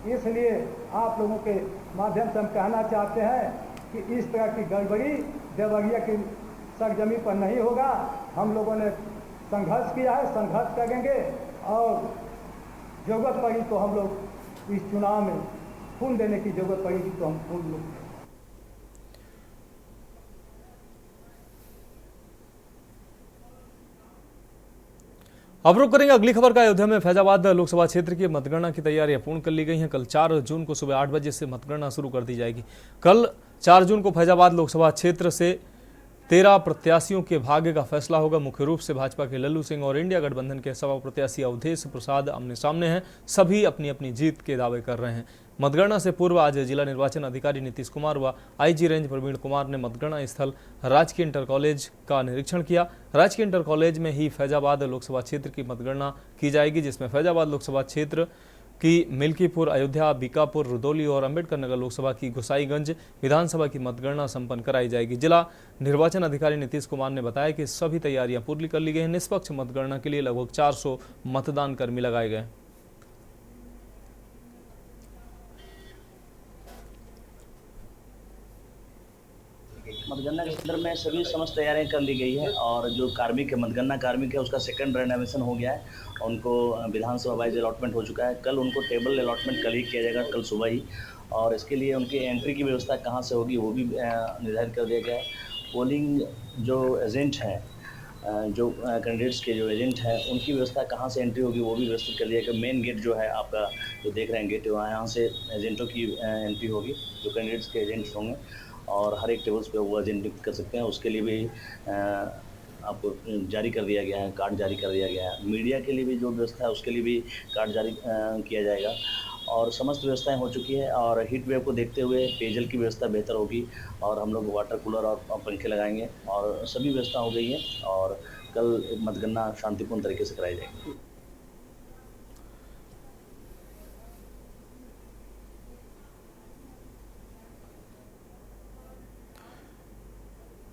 इसलिए आप लोगों के माध्यम से हम कहना चाहते हैं कि इस तरह की गड़बड़ी देवरिया की सरजमी पर नहीं होगा। हम लोगों ने संघर्ष किया है, संघर्ष करेंगे और जरूरत पड़ी तो हम लोग इस चुनाव में खून देने की जरूरत पड़ेगी तो हम खून लेंगे। अब रुक करेंगे अगली खबर का। अयोध्या में फैजाबाद लोकसभा क्षेत्र की मतगणना की तैयारियां पूर्ण कर ली गई हैं। कल 4 जून को सुबह 8 बजे से मतगणना शुरू कर दी जाएगी। कल 4 जून को फैजाबाद लोकसभा क्षेत्र से 13 प्रत्याशियों के भाग्य का फैसला होगा। मुख्य रूप से भाजपा के लल्लू सिंह और इंडिया गठबंधन के सपा प्रत्याशी अवधेश प्रसाद आमने सामने हैं। सभी अपनी अपनी जीत के दावे कर रहे हैं। मतगणना से पूर्व आज जिला निर्वाचन अधिकारी नीतीश कुमार व आईजी रेंज प्रवीण कुमार ने मतगणना स्थल राजकीय इंटर कॉलेज का निरीक्षण किया। राजकीय इंटर कॉलेज में ही फैजाबाद लोकसभा क्षेत्र की मतगणना की जाएगी, जिसमें फैजाबाद लोकसभा क्षेत्र की मिल्कीपुर, अयोध्या, बीकापुर, रुदौली और अंबेडकर नगर लोकसभा की गोसाईगंज विधानसभा की मतगणना संपन्न कराई जाएगी। जिला निर्वाचन अधिकारी नीतीश कुमार ने बताया कि सभी तैयारियां पूरी कर ली गई हैं। निष्पक्ष मतगणना के लिए लगभग 400 मतदान कर्मी लगाए गए। मतगणना के संदर्भ में सभी समस्त तैयारियां कर ली गई है और जो कार्मिक है, मतगणना कार्मिक है, उसका सेकंड रेनोवेशन हो गया है। उनको विधानसभा वाइज अलॉटमेंट हो चुका है। कल उनको टेबल अलॉटमेंट कल ही किया जाएगा, कल सुबह ही, और इसके लिए उनकी एंट्री की व्यवस्था कहाँ से होगी वो भी निर्धारित कर दिया गया है। पोलिंग जो एजेंट हैं, जो कैंडिडेट्स के जो एजेंट हैं, उनकी व्यवस्था कहाँ से एंट्री होगी वो भी व्यवस्थित कर दिया गया। मेन गेट जो है आपका जो देख रहे हैं गेट, यहाँ से एजेंटों की एंट्री होगी, जो कैंडिडेट्स के एजेंट्स होंगे, और हर एक टेबल्स पे वो एजेंट कर सकते हैं। उसके लिए भी आपको जारी कर दिया गया है, कार्ड जारी कर दिया गया है। मीडिया के लिए भी जो व्यवस्था है उसके लिए भी कार्ड जारी किया जाएगा और समस्त व्यवस्थाएं हो चुकी है। और हीट वेव को देखते हुए पेयजल की व्यवस्था बेहतर होगी और हम लोग वाटर कूलर और पंखे लगाएंगे और सभी व्यवस्था हो गई है और कल मतगणना शांतिपूर्ण तरीके से कराई जाएगी।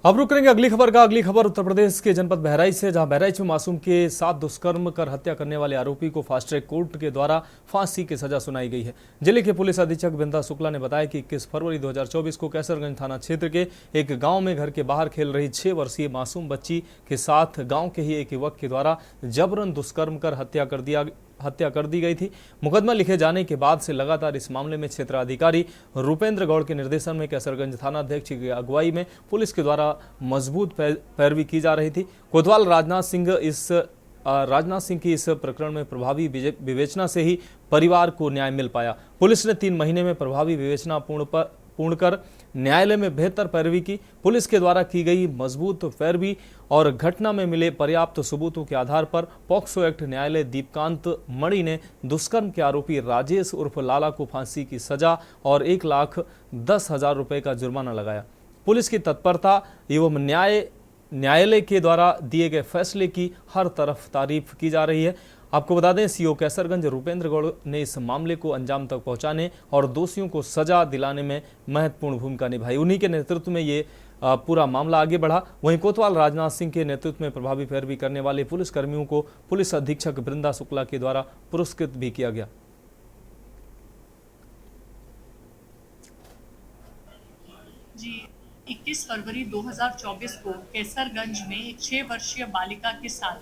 अब रुक करेंगे अगली खबर का। अगली खबर उत्तर प्रदेश के जनपद बहराइच से, जहां बहराइच में मासूम के साथ दुष्कर्म कर हत्या करने वाले आरोपी को फास्ट ट्रैक कोर्ट के द्वारा फांसी की सजा सुनाई गई है। जिले के पुलिस अधीक्षक बिंदा शुक्ला ने बताया कि 21 फरवरी 2024 को कैसरगंज थाना क्षेत्र के एक गांव में घर के बाहर खेल रही 6 वर्षीय मासूम बच्ची के साथ गांव के ही एक युवक के द्वारा जबरन दुष्कर्म कर हत्या कर दी गई थी। मुकदमा लिखे जाने के बाद से लगातार इस मामले में क्षेत्राधिकारी रूपेंद्र गौड़ के निर्देशन में कैसरगंज थाना अध्यक्ष की अगुवाई में पुलिस के द्वारा मजबूत पैरवी की जा रही थी। कोतवाल राजनाथ सिंह की इस प्रकरण में प्रभावी विवेचना से ही परिवार को न्याय मिल पाया। पुलिस ने 3 महीने में प्रभावी विवेचना पूर्ण कर न्यायालय में बेहतर पैरवी की। पुलिस के द्वारा की गई मजबूत पैरवी और घटना में मिले पर्याप्त सबूतों के आधार पर पॉक्सो एक्ट न्यायालय दीपकांत मणि ने दुष्कर्म के आरोपी राजेश उर्फ लाला को फांसी की सजा और 1,10,000 रुपए का जुर्माना लगाया। पुलिस की तत्परता एवं न्यायालय के द्वारा दिए गए फैसले की हर तरफ तारीफ की जा रही है। आपको बता दें, सीओ कैसरगंज रूपेंद्र गौड़ ने इस मामले को अंजाम तक पहुंचाने और दोषियों को सजा दिलाने में महत्वपूर्ण भूमिका निभाई। उन्हीं के नेतृत्व में ये पूरा मामला आगे बढ़ा। वहीं कोतवाल राजनाथ सिंह के नेतृत्व में प्रभावी पैरवी करने वाले पुलिस कर्मियों को पुलिस अधीक्षक बृंदा शुक्ला के द्वारा पुरस्कृत भी किया गया। जी, 21 फरवरी 2024 को कैसरगंज में एक 6 वर्षीय बालिका के साथ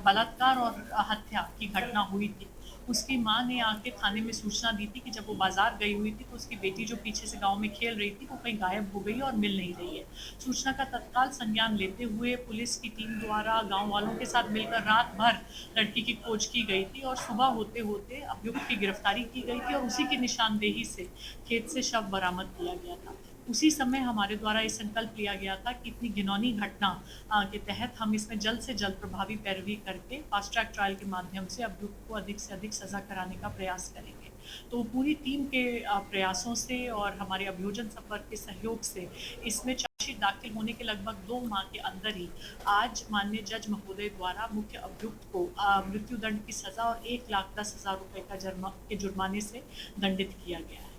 बलात्कार और हत्या की घटना हुई थी। उसकी मां ने आके थाने में सूचना दी थी कि जब वो बाजार गई हुई थी तो उसकी बेटी जो पीछे से गांव में खेल रही थी वो कहीं गायब हो गई और मिल नहीं रही है। सूचना का तत्काल संज्ञान लेते हुए पुलिस की टीम द्वारा गांव वालों के साथ मिलकर रात भर लड़की की खोज की गई थी और सुबह होते होते अभियुक्त की गिरफ्तारी की गई थी और उसी की निशानदेही से खेत से शव बरामद किया गया था। उसी समय हमारे द्वारा ये संकल्प लिया गया था कि इतनी घिनौनी घटना के तहत हम इसमें जल्द से जल्द प्रभावी पैरवी करके फास्ट ट्रैक ट्रायल के माध्यम से अभियुक्त को अधिक से अधिक सजा कराने का प्रयास करेंगे। तो पूरी टीम के प्रयासों से और हमारे अभियोजन संपर्क के सहयोग से इसमें चार्जशीट दाखिल होने के लगभग 2 माह के अंदर ही आज माननीय जज महोदय द्वारा मुख्य अभियुक्त को मृत्युदंड की सजा और 1,10,000 रुपए का जुर्माने से दंडित किया गया है।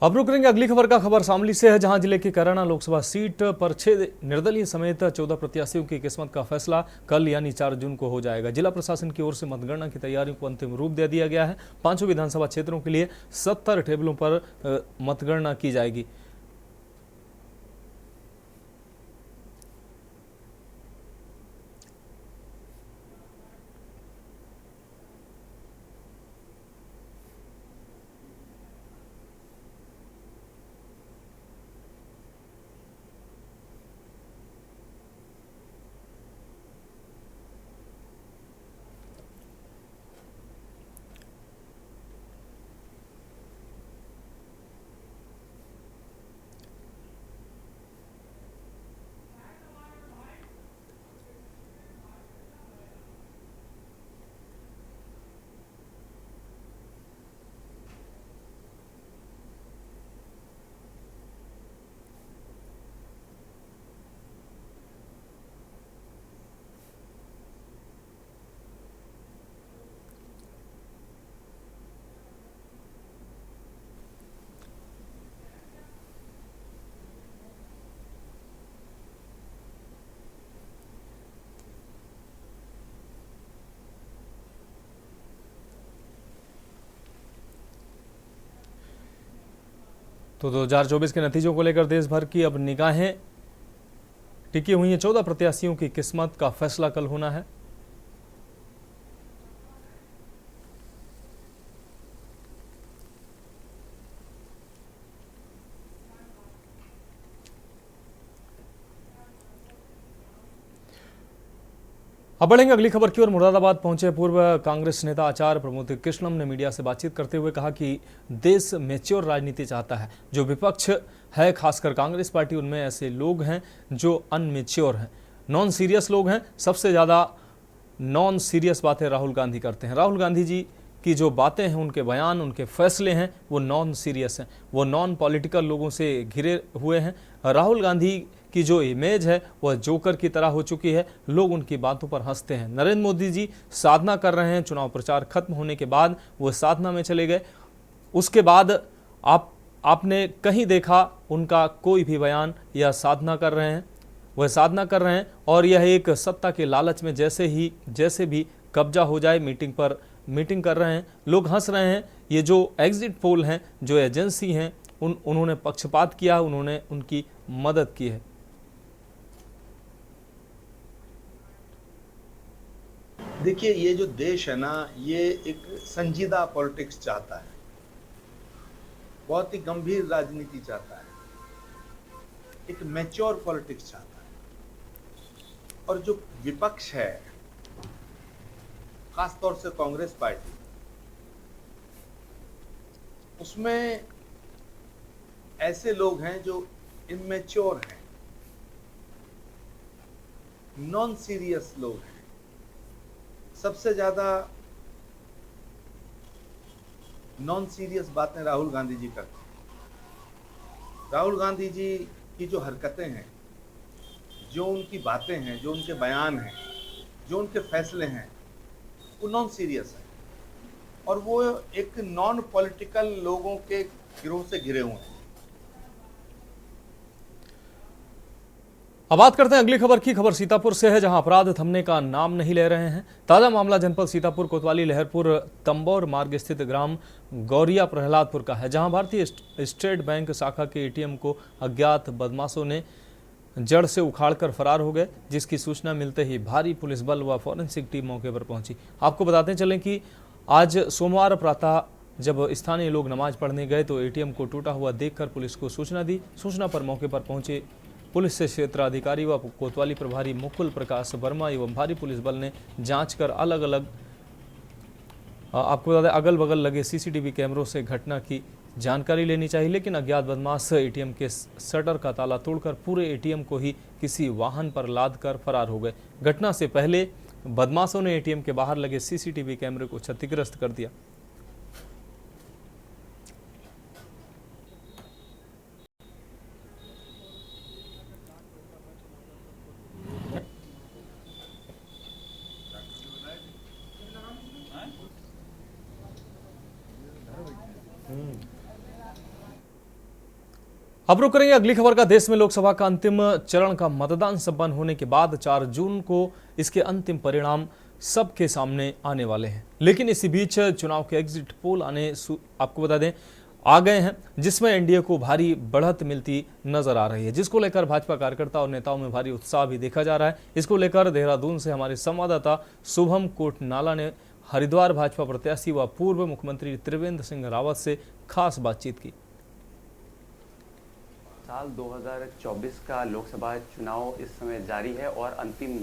अब रुक करेंगे अगली खबर का। खबर शामली से है, जहां जिले की कैराना लोकसभा सीट पर 6 निर्दलीय समेत 14 प्रत्याशियों की किस्मत का फैसला कल यानी 4 जून को हो जाएगा। जिला प्रशासन की ओर से मतगणना की तैयारियों को अंतिम रूप दे दिया गया है। 5 विधानसभा क्षेत्रों के लिए 70 टेबलों पर मतगणना की जाएगी। तो 2024 के नतीजों को लेकर देश भर की अब निगाहें टिकी हुई हैं। 14 प्रत्याशियों की किस्मत का फैसला कल होना है। अब बढ़ेंगे अगली खबर की ओर। मुरादाबाद पहुंचे पूर्व कांग्रेस नेता आचार्य प्रमोद कृष्णम ने मीडिया से बातचीत करते हुए कहा कि देश मैच्योर राजनीति चाहता है। जो विपक्ष है, खासकर कांग्रेस पार्टी, उनमें ऐसे लोग हैं जो अनमेच्योर हैं, नॉन सीरियस लोग हैं। सबसे ज़्यादा नॉन सीरियस बातें राहुल गांधी करते हैं। राहुल गांधी जी की जो बातें हैं, उनके बयान, उनके फैसले हैं, वो नॉन सीरियस हैं, वो नॉन पॉलिटिकल लोगों से घिरे हुए हैं। राहुल गांधी की जो इमेज है वह जोकर की तरह हो चुकी है। लोग उनकी बातों पर हंसते हैं। नरेंद्र मोदी जी साधना कर रहे हैं। चुनाव प्रचार खत्म होने के बाद वो साधना में चले गए। उसके बाद आपने कहीं देखा उनका कोई भी बयान या साधना कर रहे हैं? वह साधना कर रहे हैं और यह एक सत्ता के लालच में जैसे भी कब्जा हो जाए मीटिंग कर रहे हैं। लोग हंस रहे हैं। ये जो एग्जिट पोल हैं, जो एजेंसी हैं, उन्होंने पक्षपात किया, उन्होंने उनकी मदद की है। देखिए, ये जो देश है ना, ये एक संजीदा पॉलिटिक्स चाहता है, बहुत ही गंभीर राजनीति चाहता है, एक मैच्योर पॉलिटिक्स चाहता है। और जो विपक्ष है, खासतौर से कांग्रेस पार्टी, उसमें ऐसे लोग हैं जो इमेच्योर हैं, नॉन सीरियस लोग हैं। सबसे ज्यादा नॉन सीरियस बातें राहुल गांधी जी करते हैं। राहुल गांधी जी की जो हरकतें हैं, जो उनकी बातें हैं, जो उनके बयान हैं, जो उनके फैसले हैं, वो नॉन सीरियस है और वो एक नॉन पॉलिटिकल लोगों के गिरोह से घिरे हुए हैं। अब बात करते हैं अगली खबर की। खबर सीतापुर से है, जहां अपराध थमने का नाम नहीं ले रहे हैं। ताजा मामला जनपद सीतापुर, कोतवाली, लहरपुर, तंबौर मार्ग स्थित ग्राम गौरिया प्रहलादपुर का है, जहां भारतीय स्टेट बैंक शाखा के एटीएम को अज्ञात बदमाशों ने जड़ से उखाड़कर फरार हो गए, जिसकी सूचना मिलते ही भारी पुलिस बल व फॉरेंसिक टीम मौके पर पहुंची। आपको बताते चलें कि आज सोमवार प्रातः जब स्थानीय लोग नमाज पढ़ने गए तो एटीएम को टूटा हुआ देखकर पुलिस को सूचना दी। सूचना पर मौके पर पहुंचे पुलिस से क्षेत्राधिकारी व कोतवाली प्रभारी मुकुल प्रकाश वर्मा एवं भारी पुलिस बल ने जांच कर आपको बता दें अगल बगल लगे सीसीटीवी कैमरों से घटना की जानकारी लेनी चाहिए, लेकिन अज्ञात बदमाश एटीएम के शटर का ताला तोड़कर पूरे एटीएम को ही किसी वाहन पर लाद कर फरार हो गए। घटना से पहले बदमाशों ने एटीएम के बाहर लगे सीसीटीवी कैमरे को क्षतिग्रस्त कर दिया। अब रुक करेंगे अगली खबर का। देश में लोकसभा का अंतिम चरण का मतदान संपन्न होने के बाद 4 जून को इसके अंतिम परिणाम सबके सामने आने वाले हैं, लेकिन इसी बीच चुनाव के एग्जिट पोल आपको बता दें आ गए हैं, जिसमें एनडीए को भारी बढ़त मिलती नजर आ रही है, जिसको लेकर भाजपा कार्यकर्ता और नेताओं में भारी उत्साह भी देखा जा रहा है। इसको लेकर देहरादून से हमारे संवाददाता शुभम कोटनाला ने हरिद्वार भाजपा प्रत्याशी व पूर्व मुख्यमंत्री त्रिवेंद्र सिंह रावत से खास बातचीत की। साल 2024 का लोकसभा चुनाव इस समय जारी है और अंतिम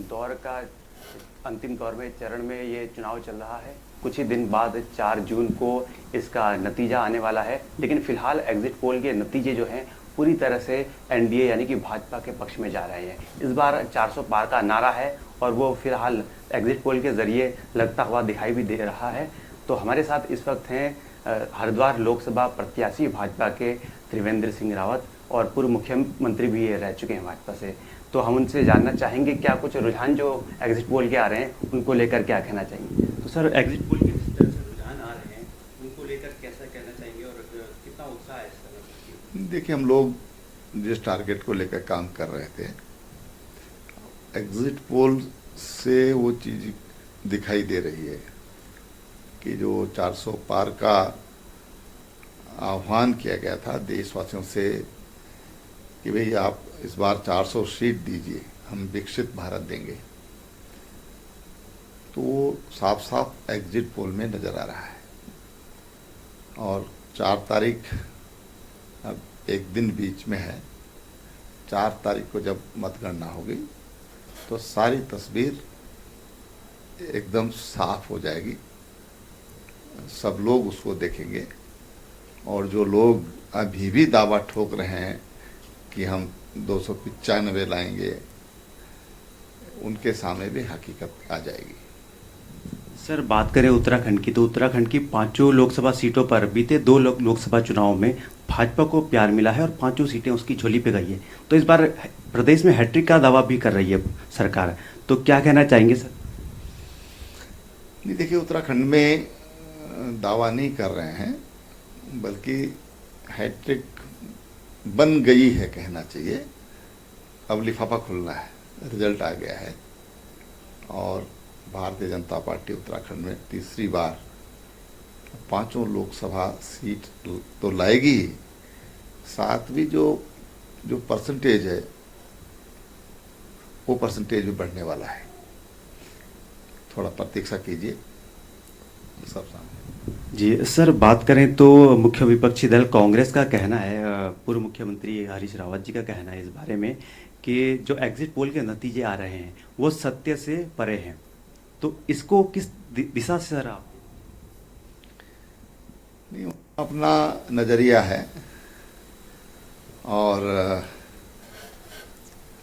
दौर में चरण में ये चुनाव चल रहा है। कुछ ही दिन बाद 4 जून को इसका नतीजा आने वाला है, लेकिन फिलहाल एग्जिट पोल के नतीजे जो हैं पूरी तरह से एनडीए यानी कि भाजपा के पक्ष में जा रहे हैं। इस बार 400 पार का नारा है और वो फिलहाल एग्जिट पोल के जरिए लगता हुआ दिखाई भी दे रहा है। तो हमारे साथ इस वक्त हैं हरिद्वार लोकसभा प्रत्याशी भाजपा के त्रिवेंद्र सिंह रावत और पूर्व मुख्यमंत्री भी ये रह चुके हैं भाजपा से। तो हम उनसे जानना चाहेंगे क्या कुछ रुझान जो एग्जिट पोल के आ रहे हैं उनको लेकर क्या कहना चाहिए। तो सर, एग्जिट पोल के जिस तरह से रुझान आ रहे हैं उनको लेकर कैसा कहना चाहेंगे और कितना उत्साह है इस तरह? देखिए, हम लोग जिस टारगेट को लेकर काम कर रहे थे, एग्जिट पोल से वो चीज दिखाई दे रही है कि जो 400 पार का आह्वान किया गया था देशवासियों से कि भाई आप इस बार 400 सीट दीजिए, हम विकसित भारत देंगे, तो वो साफ साफ एग्जिट पोल में नज़र आ रहा है। और 4 तारीख, अब एक दिन बीच में है, 4 तारीख को जब मतगणना होगी तो सारी तस्वीर एकदम साफ हो जाएगी, सब लोग उसको देखेंगे। और जो लोग अभी भी दावा ठोक रहे हैं कि हम 295 लाएंगे, उनके सामने भी हकीकत आ जाएगी। सर, बात करें उत्तराखंड की, तो उत्तराखंड की 5 लोकसभा सीटों पर बीते 2 लोकसभा चुनाव में भाजपा को प्यार मिला है और 5 सीटें उसकी झोली पे गई है। तो इस बार प्रदेश में हैट्रिक का दावा भी कर रही है सरकार, तो क्या कहना चाहेंगे सर? नहीं, देखिए, उत्तराखंड में दावा नहीं कर रहे हैं, बल्कि हैट्रिक बन गई है कहना चाहिए। अब लिफाफा खुलना है, रिजल्ट आ गया है और भारतीय जनता पार्टी उत्तराखंड में तीसरी बार 5 लोकसभा सीट तो लाएगी ही, साथ भी जो परसेंटेज है वो परसेंटेज भी बढ़ने वाला है। थोड़ा प्रतीक्षा कीजिए, सब सामने। जी सर, बात करें तो मुख्य विपक्षी दल कांग्रेस का कहना है, पूर्व मुख्यमंत्री हरीश रावत जी का कहना है इस बारे में कि जो एग्जिट पोल के नतीजे आ रहे हैं वो सत्य से परे हैं, तो इसको किस दिशा से सर आप? नहीं, अपना नज़रिया है और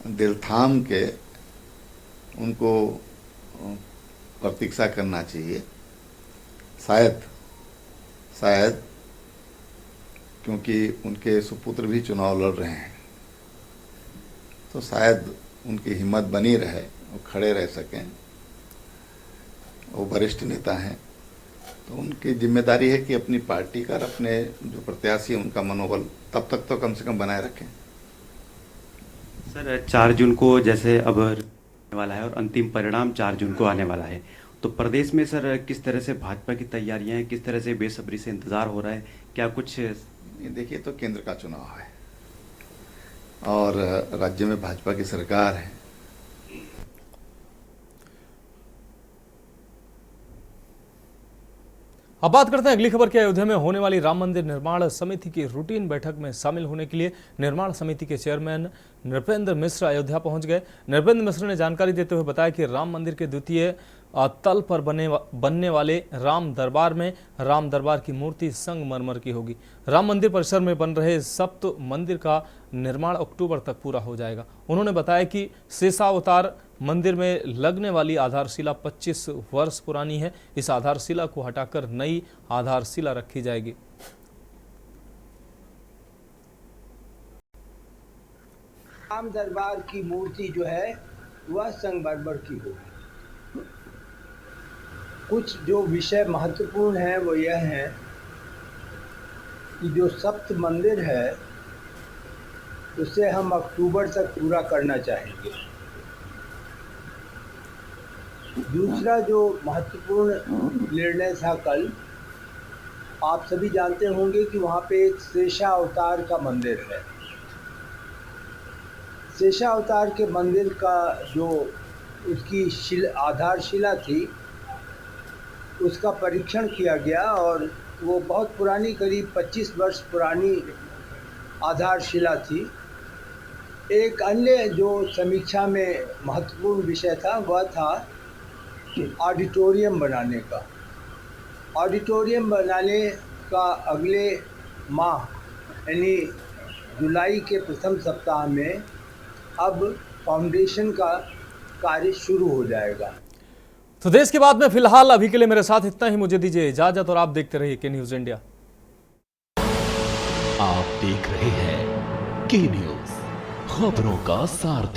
दिल थाम के उनको प्रतीक्षा करना चाहिए। शायद क्योंकि उनके सुपुत्र भी चुनाव लड़ रहे हैं, तो शायद उनकी हिम्मत बनी रहे, वो खड़े रह सकें। वो वरिष्ठ नेता हैं, तो उनकी जिम्मेदारी है कि अपनी पार्टी का, अपने जो प्रत्याशी है उनका मनोबल तब तक तो कम से कम बनाए रखें। सर, 4 जून को जैसे अब आने वाला है और अंतिम परिणाम 4 जून को आने वाला है, तो प्रदेश में सर किस तरह से भाजपा की तैयारियां हैं, किस तरह से बेसब्री से इंतजार हो रहा है, क्या कुछ? देखिए, तो केंद्र का चुनाव है और राज्य में भाजपा की सरकार है। अब बात करते हैं अगली खबर की। अयोध्या में होने वाली राम मंदिर निर्माण समिति की रूटीन बैठक में शामिल होने के लिए निर्माण समिति के चेयरमैन नृपेंद्र मिश्र अयोध्या पहुंच गए। नृपेंद्र मिश्र ने जानकारी देते हुए बताया कि राम मंदिर के द्वितीय तल पर बनने वाले राम दरबार की मूर्ति संगमरमर की होगी। राम मंदिर परिसर में बन रहे सप्त मंदिर का निर्माण अक्टूबर तक पूरा हो जाएगा। उन्होंने बताया कि शेषावतार मंदिर में लगने वाली आधारशिला 25 वर्ष पुरानी है। इस आधारशिला को हटाकर नई आधारशिला रखी जाएगी। राम दरबार की मूर्ति जो है वह संगमरमर की होगी। कुछ जो विषय महत्वपूर्ण है वो यह है कि जो सप्त मंदिर है उसे हम अक्टूबर तक पूरा करना चाहेंगे। दूसरा जो महत्वपूर्ण निर्णय था कल, आप सभी जानते होंगे कि वहाँ पे एक शेषावतार का मंदिर है। शेषावतार के मंदिर का जो उसकी आधारशिला थी उसका परीक्षण किया गया और वो बहुत पुरानी, करीब 25 वर्ष पुरानी आधारशिला थी। एक अन्य जो समीक्षा में महत्वपूर्ण विषय था वह था ऑडिटोरियम बनाने का। ऑडिटोरियम बनाने का अगले माह यानी जुलाई के प्रथम सप्ताह में अब फाउंडेशन का कार्य शुरू हो जाएगा। तो देश की बात में फिलहाल अभी के लिए मेरे साथ इतना ही। मुझे दीजिए इजाजत और आप देखते रहिए के न्यूज इंडिया। आप देख रहे हैं के न्यूज, खबरों का सार।